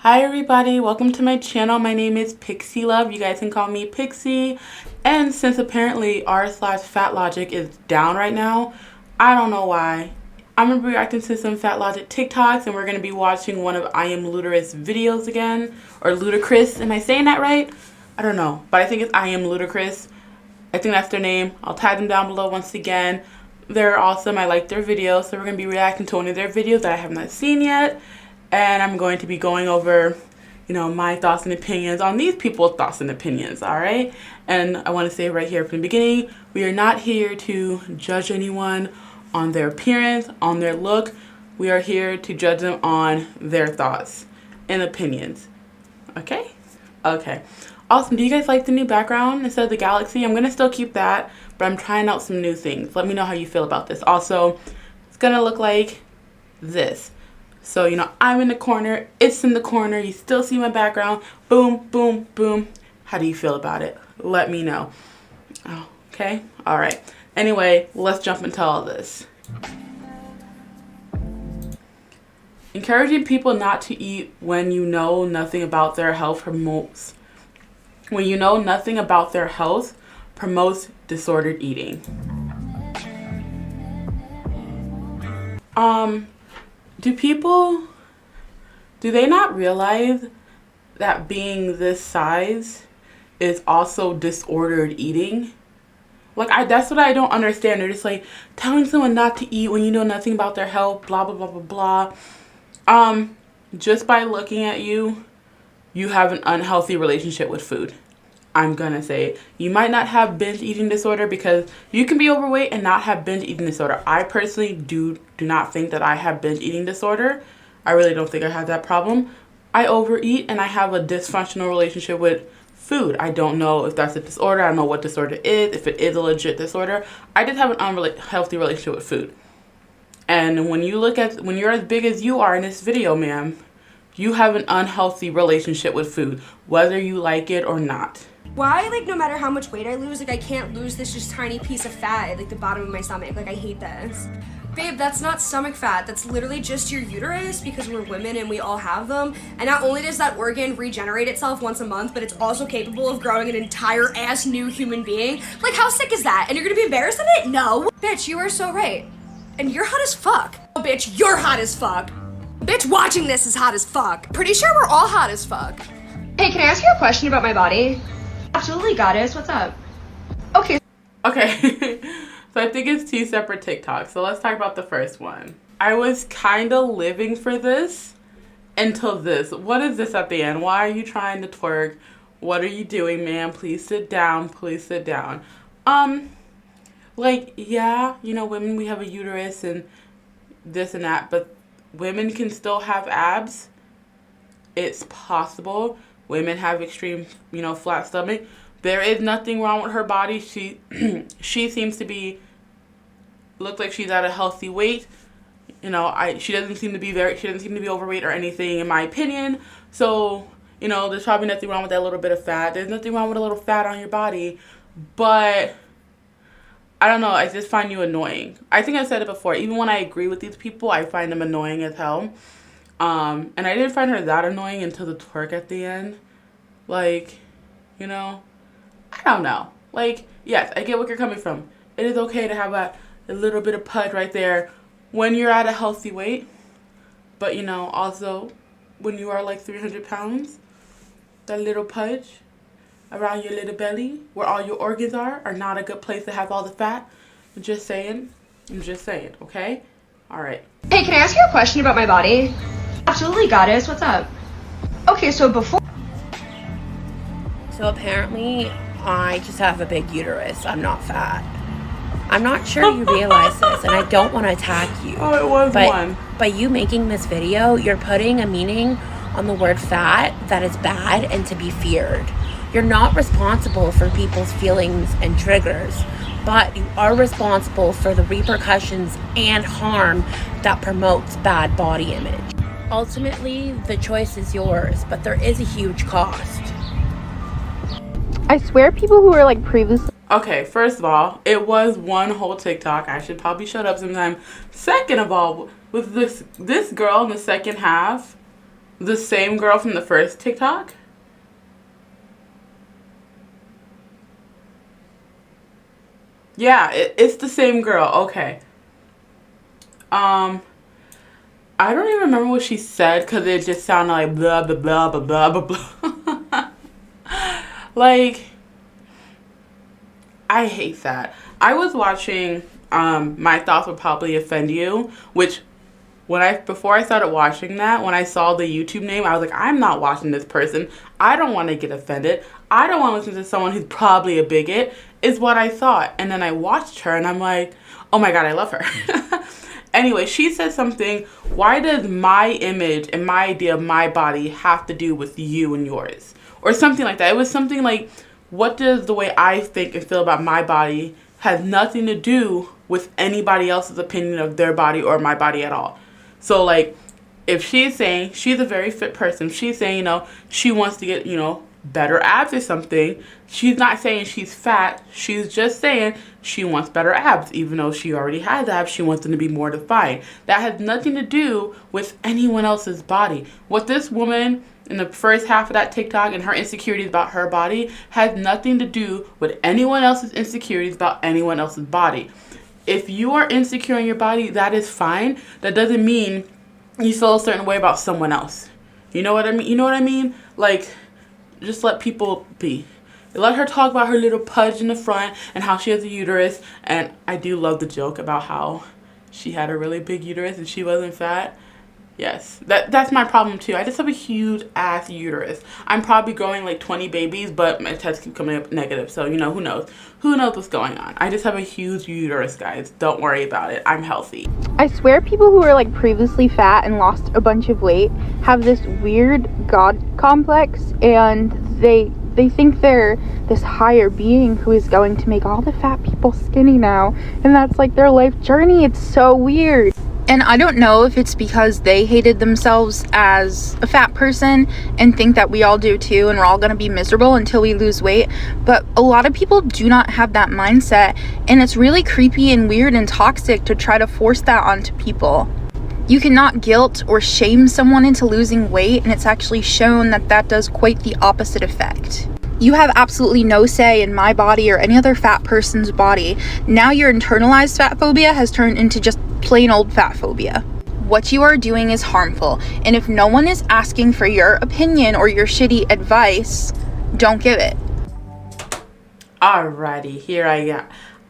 Hi everybody, welcome to my channel. My name is Pixie Love. You guys can call me Pixie. And since apparently r/Fat Logic is down right now, I don't know why. I'm going to be reacting to some Fat Logic TikToks and we're going to be watching one of I Am Uterus videos again. Or Ludacris, am I saying that right? I don't know, but I think it's I Am Ludacris. I think that's their name. I'll tag them down below once again. They're awesome. I like their videos, so we're going to be reacting to one of their videos that I have not seen yet. And I'm going to be going over, my thoughts and opinions on these people's thoughts and opinions, all right? And I want to say right here from the beginning, we are not here to judge anyone on their appearance, on their look. We are here to judge them on their thoughts and opinions, okay? Okay. Awesome. Do you guys like the new background instead of the galaxy? I'm going to still keep that, but I'm trying out some new things. Let me know how you feel about this. Also, it's going to look like this. So, I'm in the corner, it's in the corner, you still see my background, boom, boom, boom. How do you feel about it? Let me know. Oh, okay? All right. Anyway, let's jump into all this. Encouraging people not to eat when you know nothing about their health promotes. When you know nothing about their health promotes disordered eating. Do they not realize that being this size is also disordered eating? That's what I don't understand. They're just like telling someone not to eat when you know nothing about their health, blah, blah, blah, blah, blah. Just by looking at you, you have an unhealthy relationship with food. I'm gonna say it. You might not have binge eating disorder because you can be overweight and not have binge eating disorder. I personally do not think that I have binge eating disorder. I really don't think I have that problem. I overeat and I have a dysfunctional relationship with food. I don't know if that's a disorder. I don't know what disorder is, if it is a legit disorder. I just have an unhealthy relationship with food. And when you're as big as you are in this video, ma'am, you have an unhealthy relationship with food, whether you like it or not. Why, no matter how much weight I lose, I can't lose this just tiny piece of fat at, the bottom of my stomach. I hate this. Babe, that's not stomach fat. That's literally just your uterus because we're women and we all have them. And not only does that organ regenerate itself once a month, but it's also capable of growing an entire ass new human being. How sick is that? And you're gonna be embarrassed of it? No. Bitch, you are so right. And you're hot as fuck. Oh, bitch, you're hot as fuck. Bitch, watching this is hot as fuck. Pretty sure we're all hot as fuck. Hey, can I ask you a question about my body? Absolutely, goddess. What's up? Okay. Okay. So I think it's two separate TikToks. So let's talk about the first one. I was kind of living for this until this. What is this at the end? Why are you trying to twerk? What are you doing, ma'am? Please sit down. Please sit down. Yeah, women, we have a uterus and this and that, but women can still have abs. It's possible. Women have extreme, flat stomach. There is nothing wrong with her body. She seems to look like she's at a healthy weight. She doesn't seem to be overweight or anything, in my opinion. So, there's probably nothing wrong with that little bit of fat. There's nothing wrong with a little fat on your body. But I don't know, I just find you annoying. I think I've said it before. Even when I agree with these people, I find them annoying as hell. And I didn't find her that annoying until the twerk at the end. I don't know. Yes, I get where you're coming from. It is okay to have a little bit of pudge right there when you're at a healthy weight. But, also when you are 300 pounds, that little pudge around your little belly, where all your organs are not a good place to have all the fat. I'm just saying, okay? All right. Hey, can I ask you a question about my body? Absolutely, goddess. What's up? Okay, so apparently, I just have a big uterus. I'm not fat. I'm not sure you realize this, and I don't want to attack you. Oh, it was one. By you making this video, you're putting a meaning on the word fat that is bad and to be feared. You're not responsible for people's feelings and triggers, but you are responsible for the repercussions and harm that promotes bad body image. Ultimately, the choice is yours, but there is a huge cost. I swear people who are previously... Okay, first of all, it was one whole TikTok. I should probably shut up sometime. Second of all, with this girl in the second half, The same girl from the first TikTok? Yeah, it's the same girl. Okay. I don't even remember what she said because it just sounded like blah, blah, blah, blah, blah, blah, blah. Like, I hate that. I was watching My Thoughts Would Probably Offend You, which before I started watching that, when I saw the YouTube name, I was like, I'm not watching this person. I don't want to get offended. I don't want to listen to someone who's probably a bigot, is what I thought. And then I watched her and I'm like, oh my God, I love her. Anyway, she said something, why does my image and my idea of my body have to do with you and yours? Or something like that. It was something like, what does the way I think and feel about my body has nothing to do with anybody else's opinion of their body or my body at all. So, like, if she's saying she's a very fit person, she's saying, you know, she wants to get, you know, better abs or something, she's not saying she's fat. She's just saying she wants better abs. Even though she already has abs, she wants them to be more defined. That has nothing to do with anyone else's body. What this woman in the first half of that TikTok and her insecurities about her body has nothing to do with anyone else's insecurities about anyone else's body. If you are insecure in your body, that is fine. That doesn't mean you feel a certain way about someone else. You know what I mean? You know what I mean? Like, just let people be. Let her talk about her little pudge in the front and how she has a uterus. And I do love the joke about how she had a really big uterus and she wasn't fat. Yes, that's my problem too. I just have a huge ass uterus. I'm probably growing like 20 babies, but my tests keep coming up negative. So, you know, who knows? Who knows what's going on? I just have a huge uterus, guys. Don't worry about it. I'm healthy. I swear people who are like previously fat and lost a bunch of weight have this weird God complex, and they think they're this higher being who is going to make all the fat people skinny now, and that's like their life journey. It's so weird. And I don't know if it's because they hated themselves as a fat person and think that we all do too, and we're all going to be miserable until we lose weight. But a lot of people do not have that mindset, and it's really creepy and weird and toxic to try to force that onto people. You cannot guilt or shame someone into losing weight, and it's actually shown that that does quite the opposite effect. You have absolutely no say in my body or any other fat person's body. Now your internalized fat phobia has turned into just plain old fat phobia. What you are doing is harmful, and if no one is asking for your opinion or your shitty advice, don't give it. Alrighty, here I go.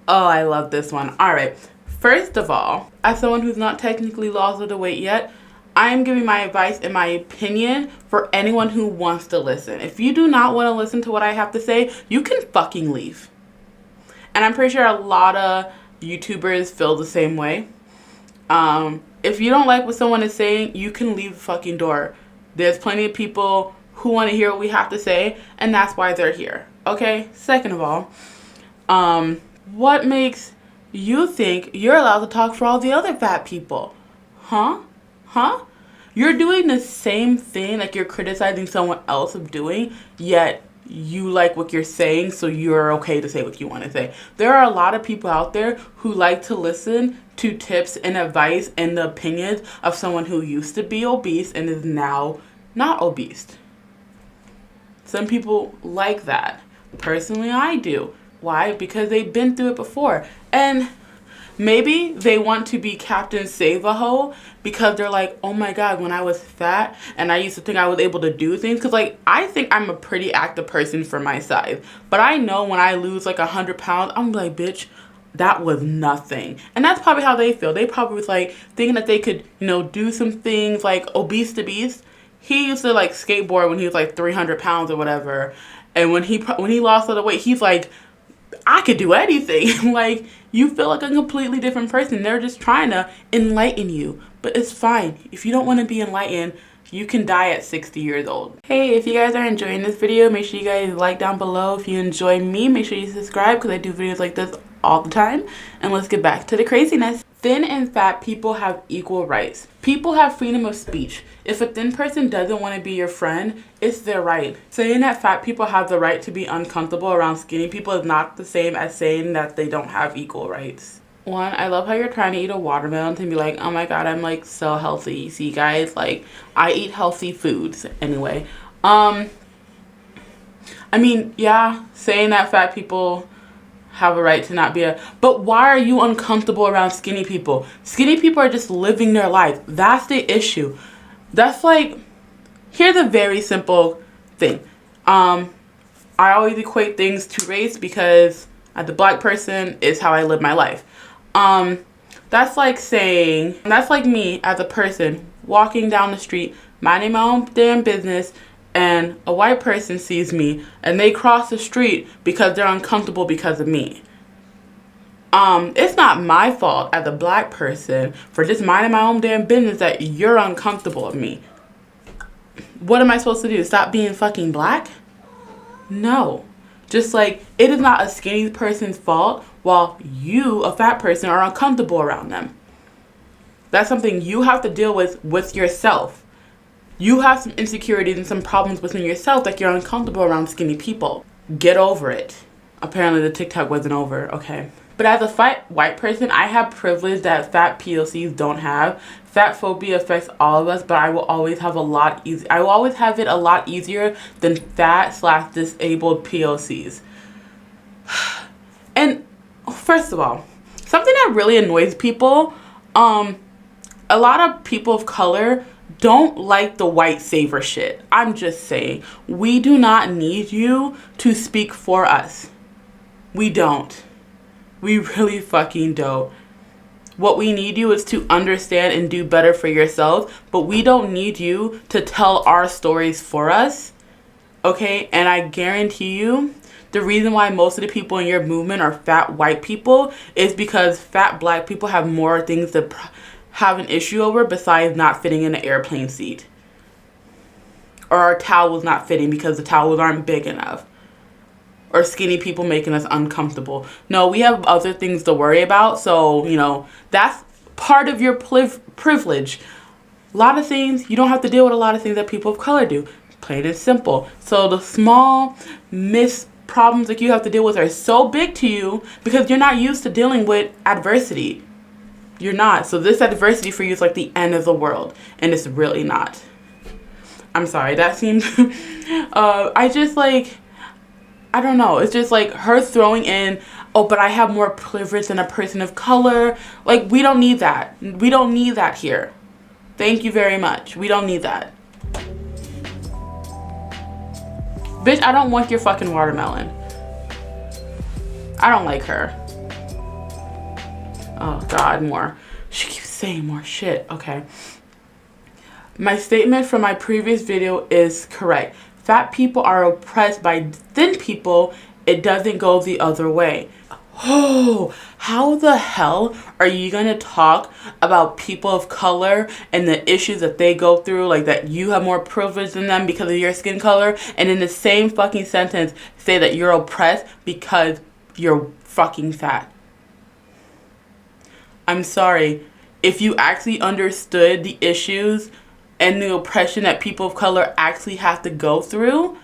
Oh, I love this one. Alright, first of all, as someone who's not technically lost all the weight yet, I am giving my advice and my opinion for anyone who wants to listen. If you do not want to listen to what I have to say, you can fucking leave. And I'm pretty sure a lot of YouTubers feel the same way. If you don't like what someone is saying, you can leave the fucking door. There's plenty of people who want to hear what we have to say, and that's why they're here. Okay? Second of all, what makes you think you're allowed to talk for all the other fat people? Huh? You're doing the same thing like you're criticizing someone else of doing, yet you like what you're saying, so you're okay to say what you want to say. There are a lot of people out there who like to listen to tips and advice and the opinions of someone who used to be obese and is now not obese. Some people like that. Personally, I do. Why? Because they've been through it before. And maybe they want to be Captain Save-A-Ho because they're like, oh my God, when I was fat and I used to think I was able to do things. Because, like, I think I'm a pretty active person for my size. But I know when I lose, like, 100 pounds, I'm like, bitch, that was nothing. And that's probably how they feel. They probably was, like, thinking that they could, you know, do some things like obese to beast. He used to, like, skateboard when he was, like, 300 pounds or whatever. And when he lost all the weight, he's like, I could do anything. Like, you feel like a completely different person. They're just trying to enlighten you. But it's fine. If you don't want to be enlightened, you can die at 60 years old. Hey, if you guys are enjoying this video, make sure you guys like down below. If you enjoy me, make sure you subscribe because I do videos like this all the time. And let's get back to the craziness. Thin and fat people have equal rights. People have freedom of speech. If a thin person doesn't want to be your friend, it's their right. Saying that fat people have the right to be uncomfortable around skinny people is not the same as saying that they don't have equal rights. One, I love how you're trying to eat a watermelon to be like, oh my god, I'm like so healthy. See guys, like I eat healthy foods anyway. I mean, yeah, saying that fat people have a right to not be but why are you uncomfortable around skinny people? Skinny people are just living their life. That's the issue. That's like, here's a very simple thing. I always equate things to race because as a black person is how I live my life. That's like saying, that's like me as a person walking down the street, minding my own damn business, and a white person sees me and they cross the street because they're uncomfortable because of me. It's not my fault as a black person for just minding my own damn business that you're uncomfortable with me. What am I supposed to do? Stop being fucking black? No. Just like it is not a skinny person's fault while you, a fat person, are uncomfortable around them. That's something you have to deal with yourself. You have some insecurities and some problems within yourself that you're uncomfortable around skinny people. Get over it. Apparently the TikTok wasn't over. Okay. But as a fat white person, I have privilege that fat POCs don't have. Fat phobia affects all of us, but I will always have I will always have it a lot easier than fat/disabled POCs. And first of all, something that really annoys people, a lot of people of color don't like the white savior shit. I'm just saying, we do not need you to speak for us. We don't. We really fucking don't. What we need you is to understand and do better for yourself, but we don't need you to tell our stories for us. Okay? And I guarantee you, the reason why most of the people in your movement are fat white people is because fat black people have more things to have an issue over besides not fitting in an airplane seat. Or our towels not fitting because the towels aren't big enough. Or skinny people making us uncomfortable. No, we have other things to worry about. So, you know, that's part of your privilege. A lot of things, you don't have to deal with a lot of things that people of color do. Plain and simple. So the small problems that you have to deal with are so big to you because you're not used to dealing with adversity. You're not. So this adversity for you is like the end of the world. And it's really not. I'm sorry. That seemed... I don't know. It's just like her throwing in, oh, but I have more privilege than a person of color. Like, we don't need that. We don't need that here. Thank you very much. We don't need that. Bitch, I don't want your fucking watermelon. I don't like her. Oh, God, more. She keeps saying more shit. Okay. My statement from my previous video is correct. Fat people are oppressed by thin people. It doesn't go the other way. Oh, how the hell are you going to talk about people of color and the issues that they go through, like that you have more privilege than them because of your skin color, and in the same fucking sentence say that you're oppressed because you're fucking fat? I'm sorry. If you actually understood the issues and the oppression that people of color actually have to go through,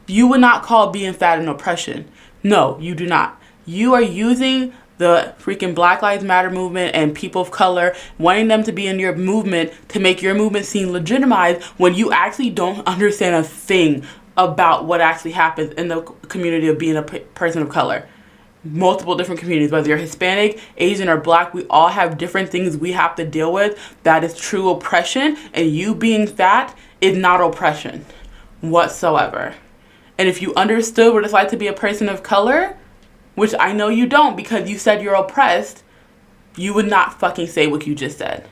you would not call being fat an oppression. No, you do not. You are using the freaking Black Lives Matter movement and people of color, wanting them to be in your movement to make your movement seem legitimized when you actually don't understand a thing about what actually happens in the community of being a person of color. Multiple different communities, whether you're Hispanic, Asian, or Black, we all have different things we have to deal with. That is true oppression, and you being fat is not oppression whatsoever. And if you understood what it's like to be a person of color, which I know you don't because you said you're oppressed, you would not fucking say what you just said.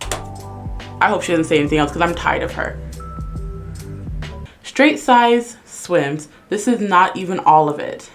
I hope she doesn't say anything else because I'm tired of her. Straight size swims. This is not even all of it.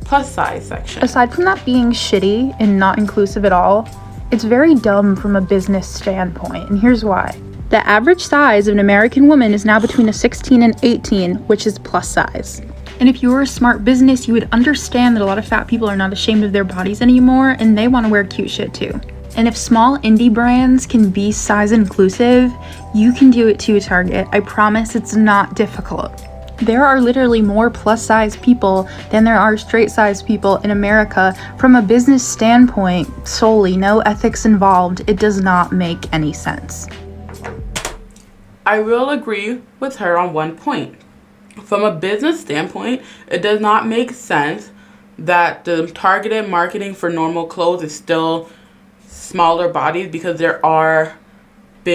Plus size section. Aside from that being shitty and not inclusive at all, it's very dumb from a business standpoint, and here's why. The average size of an American woman is now between a 16 and 18, which is plus size. And if you were a smart business, you would understand that a lot of fat people are not ashamed of their bodies anymore, and they want to wear cute shit too. And if small indie brands can be size inclusive, you can do it too, Target. I promise it's not difficult. There are literally more plus-size people than there are straight-size people in America. From a business standpoint solely, no ethics involved, it does not make any sense. I will agree with her on one point. From a business standpoint, it does not make sense that the targeted marketing for normal clothes is still smaller bodies, because there are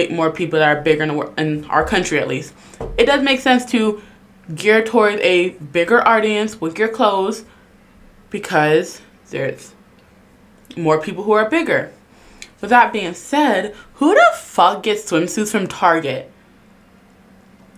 more people that are bigger in our country, at least. It does make sense to gear towards a bigger audience with your clothes, because there's more people who are bigger. With that being said, who the fuck gets swimsuits from Target?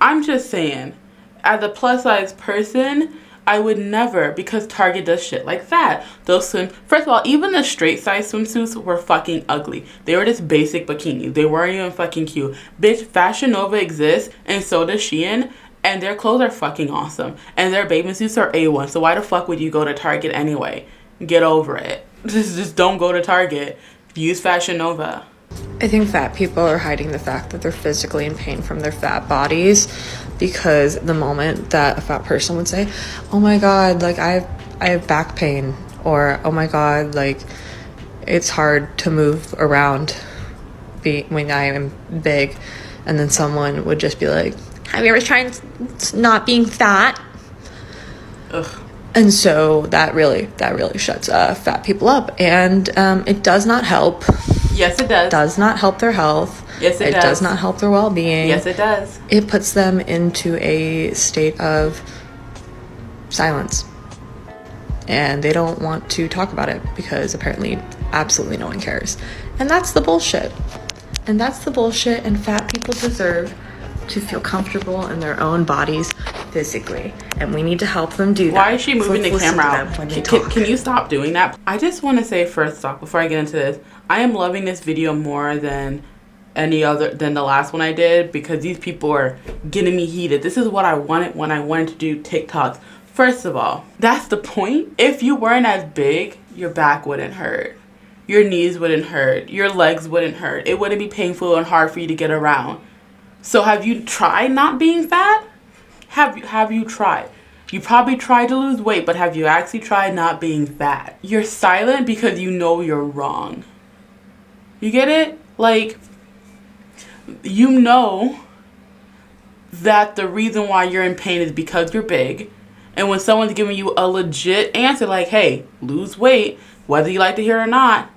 I'm just saying, as a plus size person, I would never, because Target does shit like that. First of all, even the straight size swimsuits were fucking ugly. They were just basic bikinis. They weren't even fucking cute. Bitch, Fashion Nova exists, and so does Shein, and their clothes are fucking awesome. And their bathing suits are A1, so why the fuck would you go to Target anyway? Get over it. Just don't go to Target. Use Fashion Nova. I think fat people are hiding the fact that they're physically in pain from their fat bodies, because the moment that a fat person would say, oh my god, like I have back pain, or oh my god, like it's hard to move around when I am big, and then someone would just be like, have you ever tried not being fat? Ugh. And so that really shuts fat people up, and it does not help. Yes, it does. Does not help their health. Yes, it does. It does not help their well-being. Yes, it does. It puts them into a state of silence. And they don't want to talk about it because apparently absolutely no one cares. And that's the bullshit. And fat people deserve to feel comfortable in their own bodies physically. And we need to help them do that. Why is she moving the camera out? Can you stop doing that? I just want to say first off, before I get into this, I am loving this video more than the last one I did, because these people are getting me heated. This is what I wanted when I wanted to do TikToks. First of all, that's the point. If you weren't as big, your back wouldn't hurt. Your knees wouldn't hurt. Your legs wouldn't hurt. It wouldn't be painful and hard for you to get around. So have you tried not being fat? Have you tried? You probably tried to lose weight, but have you actually tried not being fat? You're silent because you know you're wrong. You get it? Like, you know that the reason why you're in pain is because you're big. And when someone's giving you a legit answer like, hey, lose weight, whether you like to hear it or not,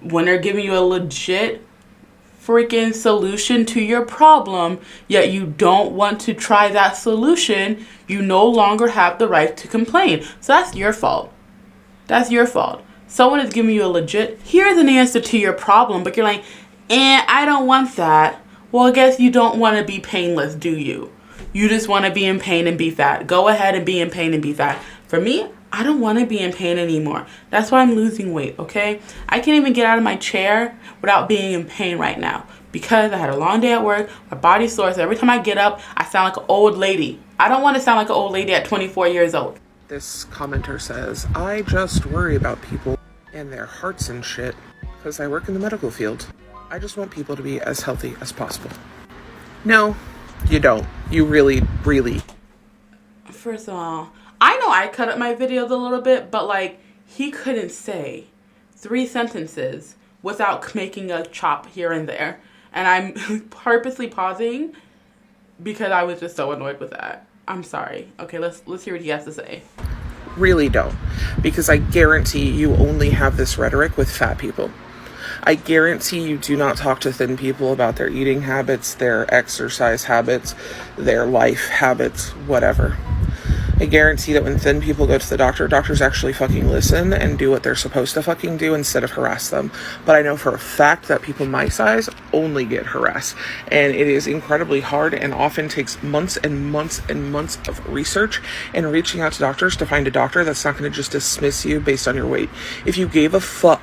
when they're giving you a legit freaking solution to your problem, yet you don't want to try that solution, you no longer have the right to complain. So that's your fault. That's your fault. Someone is giving you a legit, here's an answer to your problem, but you're like, I don't want that. Well, I guess you don't want to be painless, do you? You just want to be in pain and be fat. Go ahead and be in pain and be fat. For me, I don't want to be in pain anymore. That's why I'm losing weight, okay? I can't even get out of my chair without being in pain right now, because I had a long day at work, my body's sore, so every time I get up, I sound like an old lady. I don't want to sound like an old lady at 24 years old. This commenter says, I just worry about people and their hearts and shit because I work in the medical field. I just want people to be as healthy as possible. No, you don't. You really. First of all, I know I cut up my videos a little bit, but like, he couldn't say 3 sentences without making a chop here and there. And I'm purposely pausing because I was just so annoyed with that. I'm sorry. Okay, let's hear what he has to say. Really don't. Because I guarantee you only have this rhetoric with fat people. I guarantee you do not talk to thin people about their eating habits, their exercise habits, their life habits, whatever. I guarantee that when thin people go to the doctor, doctors actually fucking listen and do what they're supposed to fucking do instead of harass them. But I know for a fact that people my size only get harassed. And it is incredibly hard and often takes months and months and months of research and reaching out to doctors to find a doctor that's not going to just dismiss you based on your weight. If you gave a fuck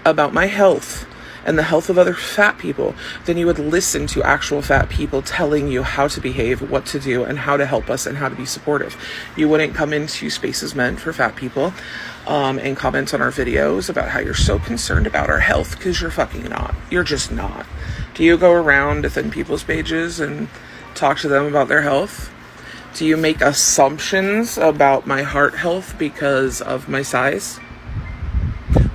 about my health and the health of other fat people, then you would listen to actual fat people telling you how to behave, what to do, and how to help us and how to be supportive. You wouldn't come into spaces meant for fat people and comment on our videos about how you're so concerned about our health, because you're fucking not. You're just not. Do you go around to thin people's pages and talk to them about their health? Do you make assumptions about my heart health because of my size?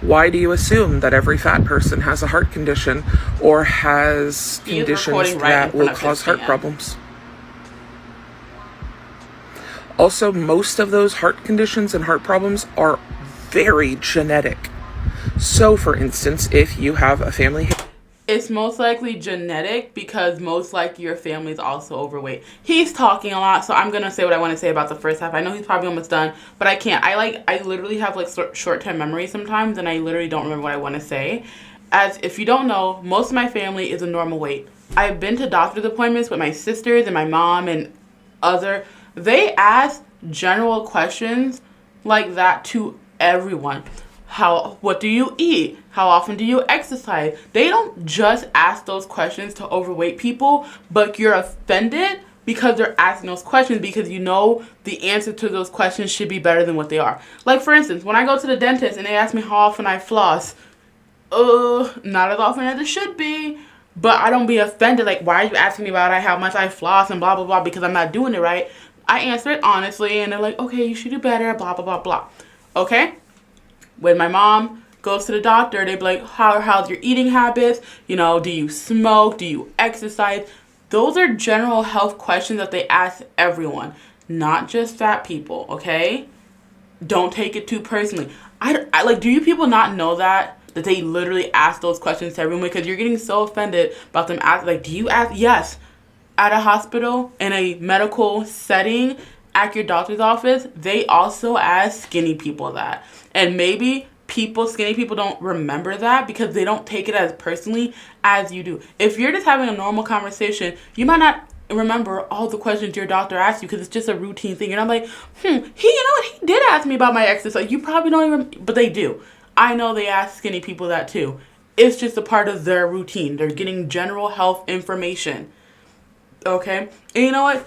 Why do you assume that every fat person has a heart condition or has conditions that will cause heart problems? Also, most of those heart conditions and heart problems are very genetic. So, for instance, if you have a family... It's most likely genetic because most likely your family is also overweight. He's talking a lot, so I'm going to say what I want to say about the first half. I know he's probably almost done, but I can't. I literally have like short-term memory sometimes, and I literally don't remember what I want to say. As if you don't know, most of my family is a normal weight. I've been to doctor's appointments with my sisters and my mom and other. They ask general questions like that to everyone. What do you eat? How often do you exercise? They don't just ask those questions to overweight people, but you're offended because they're asking those questions because you know the answer to those questions should be better than what they are. Like, for instance, when I go to the dentist and they ask me how often I floss, not as often as it should be. But I don't be offended, like, why are you asking me about how much I floss and blah, blah, blah, because I'm not doing it right. I answer it honestly, and they're like, okay, you should do better, blah, blah, blah, blah. Okay? When my mom goes to the doctor, they be like, how's your eating habits? You know, do you smoke? Do you exercise? Those are general health questions that they ask everyone, not just fat people, okay? Don't take it too personally. I like, do you people not know that they literally ask those questions to everyone? Because you're getting so offended about them asking, like, do you ask? Yes. At a hospital, in a medical setting, at your doctor's office, they also ask skinny people that. And maybe skinny people don't remember that because they don't take it as personally as you do. If you're just having a normal conversation, you might not remember all the questions your doctor asked you because it's just a routine thing. And I'm like, you know what? He did ask me about my exercise. You probably don't even, but they do. I know they ask skinny people that too. It's just a part of their routine. They're getting general health information. Okay? And you know what?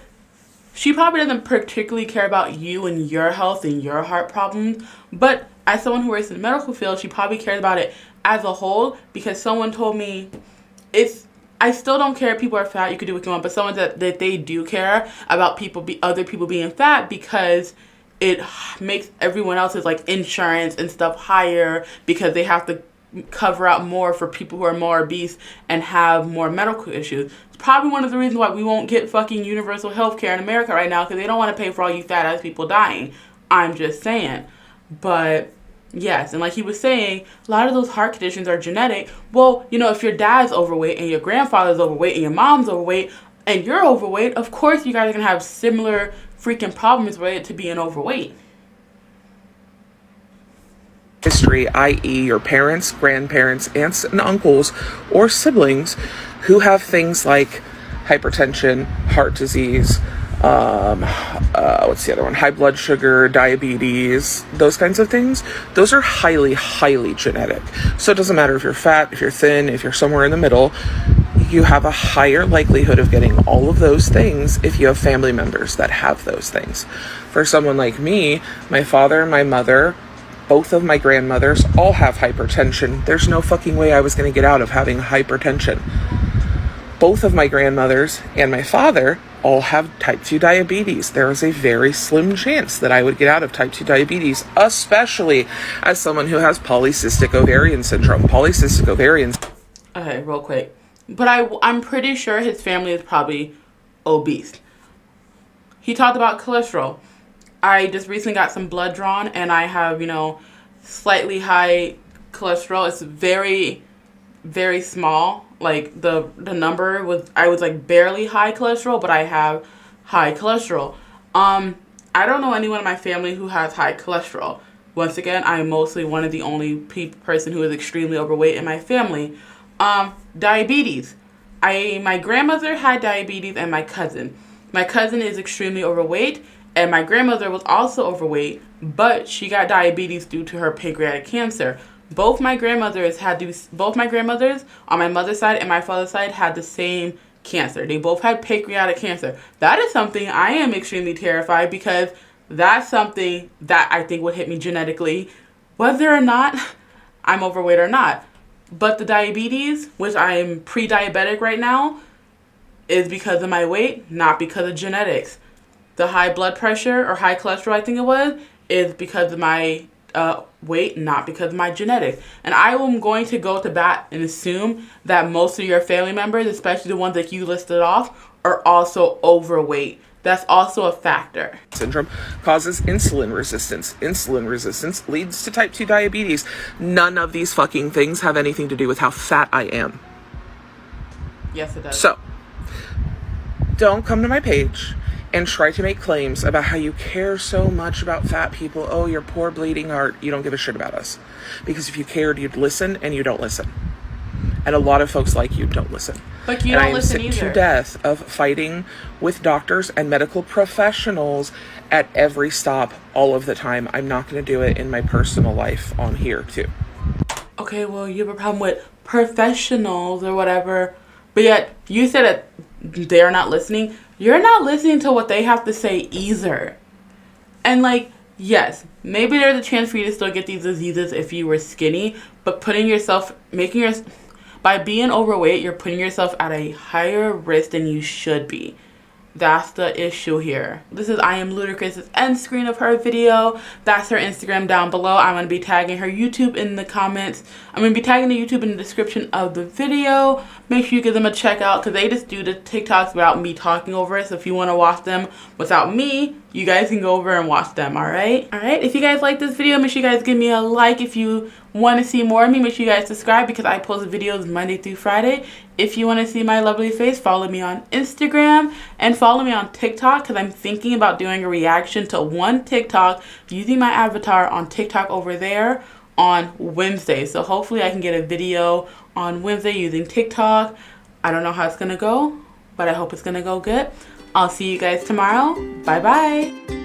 She probably doesn't particularly care about you and your health and your heart problems, but as someone who works in the medical field, she probably cares about it as a whole because someone told me I still don't care if people are fat, you can do what you want, but someone that they do care about other people being fat because it makes everyone else's like insurance and stuff higher because they have to cover out more for people who are more obese and have more medical issues. It's probably one of the reasons why we won't get fucking universal health care in America right now because they don't want to pay for all you fat ass people dying. I'm just saying. But yes, and like he was saying, a lot of those heart conditions are genetic. Well, you know, if your dad's overweight and your grandfather's overweight and your mom's overweight and you're overweight, of course you guys are going to have similar freaking problems related to being overweight. History, i.e. your parents, grandparents, aunts and uncles, or siblings who have things like hypertension, heart disease, what's the other one? High blood sugar, diabetes, those kinds of things. Those are highly, highly genetic. So it doesn't matter if you're fat, if you're thin, if you're somewhere in the middle, you have a higher likelihood of getting all of those things if you have family members that have those things. For someone like me, my father and my mother, both of my grandmothers all have hypertension. There's no fucking way I was going to get out of having hypertension. Both of my grandmothers and my father all have type 2 diabetes. There is a very slim chance that I would get out of type 2 diabetes, especially as someone who has polycystic ovarian syndrome. Polycystic ovarian... Okay, real quick. But I'm pretty sure his family is probably obese. He talked about cholesterol. I just recently got some blood drawn and I have, slightly high cholesterol. It's very, very small. Like the number I was like barely high cholesterol, but I have high cholesterol. I don't know anyone in my family who has high cholesterol. Once again, I am mostly one of the only person who is extremely overweight in my family. Diabetes. My grandmother had diabetes and my cousin. My cousin is extremely overweight. And my grandmother was also overweight, but she got diabetes due to her pancreatic cancer. Both my grandmothers on my mother's side and my father's side had the same cancer. They both had pancreatic cancer. That is something I am extremely terrified because that's something that I think would hit me genetically, whether or not I'm overweight or not. But the diabetes, which I am pre-diabetic right now, is because of my weight, not because of genetics. the high blood pressure or high cholesterol, I think it was, is because of my weight, not because of my genetics. And I am going to go to bat and assume that most of your family members, especially the ones that you listed off, are also overweight. That's also a factor. Syndrome causes insulin resistance. Insulin resistance leads to type 2 diabetes. None of these fucking things have anything to do with how fat I am. Yes, it does. So, don't come to my page and try to make claims about how you care so much about fat people. Oh, your poor bleeding heart. You don't give a shit about us. Because if you cared, you'd listen, and you don't listen. And a lot of folks like you don't listen. But you don't listen either. either. I am sick to death of fighting with doctors and medical professionals at every stop, all of the time. I'm not going to do it in my personal life on here, too. Okay, well, you have a problem with professionals or whatever, but yet you said that they're not listening. You're not listening to what they have to say either. And like, yes, maybe there's a chance for you to still get these diseases if you were skinny, but by being overweight, you're putting yourself at a higher risk than you should be. That's the issue here. This is I Am Ludacris's end screen of her video. That's her Instagram down below. I'm going to be tagging her YouTube in the comments. I'm going to be tagging the YouTube in the description of the video. Make sure you give them a check out because they just do the TikToks without me talking over it. So if you want to watch them without me, you guys can go over and watch them, alright? Alright, if you guys like this video, make sure you guys give me a like. If you want to see more of me, make sure you guys subscribe because I post videos Monday through Friday. If you want to see my lovely face, follow me on Instagram and follow me on TikTok because I'm thinking about doing a reaction to one TikTok using my avatar on TikTok over there on Wednesday. So hopefully I can get a video on Wednesday using TikTok. I don't know how it's going to go, but I hope it's going to go good. I'll see you guys tomorrow. Bye-bye.